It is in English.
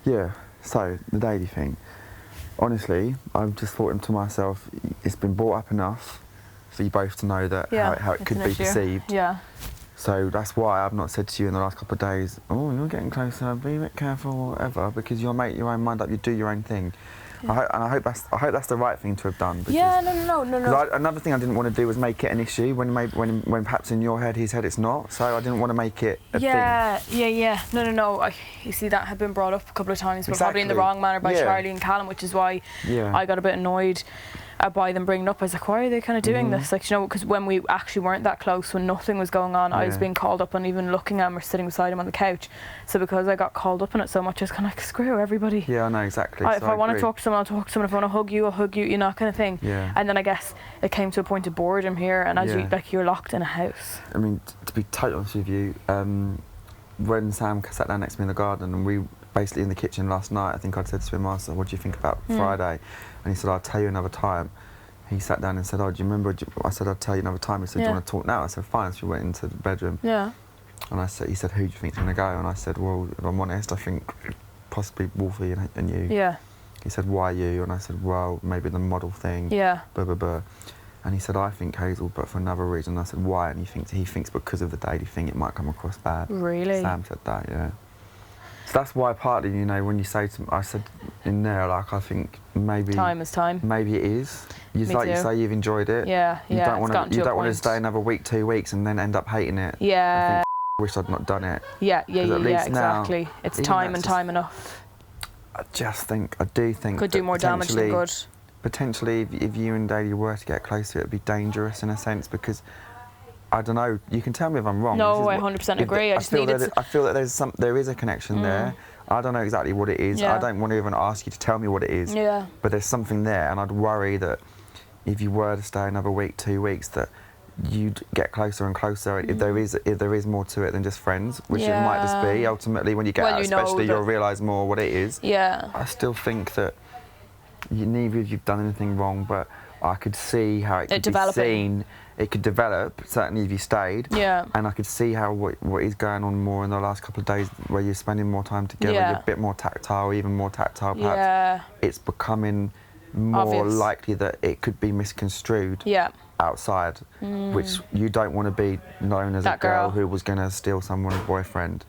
Yeah, so, the Daley thing. Honestly, I've just thought to myself, it's been brought up enough for you both to know that how it could be perceived. Yeah. So that's why I've not said to you in the last couple of days, oh, you're getting closer, be a bit careful or whatever, because you'll make your own mind up, you do your own thing. Yeah. I hope that's the right thing to have done. Because, yeah, no. Another thing I didn't want to do was make it an issue when perhaps in your head he said it's not. So I didn't want to make it a thing. Yeah. No. You see, that had been brought up a couple of times, but probably in the wrong manner by Charlie and Callum, which is why I got a bit annoyed by them bringing it up. I was like, why are they kind of doing this? Like, you know, because when we actually weren't that close, when nothing was going on, I was being called up and even looking at him or sitting beside him on the couch. So because I got called up on it so much, I was kind of like, screw everybody. Yeah, I know, exactly. If I want to talk to someone, I'll talk to someone. If I want to hug you, I'll hug you, you know, kind of thing. Yeah. And then I guess it came to a point of boredom here, and as you're locked in a house. I mean, to be totally honest with you, when Sam sat down next to me in the garden and we basically in the kitchen last night, I think I'd said to him, Master, what do you think about Friday? And he said, I'll tell you another time. He sat down and said, oh, do you remember? I said, I'll tell you another time. He said, do you want to talk now? I said, fine. So we went into the bedroom. Yeah. And he said, who do you think's going to go? And I said, well, if I'm honest, I think possibly Wolfie and you. Yeah. He said, why you? And I said, well, maybe the model thing. Yeah. Blah, blah, blah. And he said, I think Hazel, but for another reason. And I said, why? And he thinks because of the Daley thing, it might come across bad. Really? Sam said that, yeah. So that's why partly, you know, when you say to me, I said in there, like, I think maybe... Time is time. Maybe it is. You say you've enjoyed it. Yeah, you don't want to stay another week, 2 weeks and then end up hating it. Yeah. I think, wish I'd not done it. Yeah, exactly. It's time and time enough. I do think... Could do more damage than good. Potentially, if you and Daley were to get closer, it'd be dangerous in a sense because... I don't know. You can tell me if I'm wrong. No, I 100% agree. I feel that there is a connection there. I don't know exactly what it is. Yeah. I don't want to even ask you to tell me what it is. Yeah. But there's something there, and I'd worry that if you were to stay another week, 2 weeks, that you'd get closer and closer. If there is more to it than just friends, which it might just be. Ultimately, when you get out, especially, you'll realise more what it is. Yeah. I still think that neither of you've done anything wrong, but I could see how it could be seen. It could develop, certainly if you stayed. Yeah. And I could see how what is going on more in the last couple of days where you're spending more time together, you're a bit more tactile, even more tactile perhaps. Yeah. It's becoming more likely that it could be misconstrued outside, which you don't want to be known as a girl who was going to steal someone's boyfriend.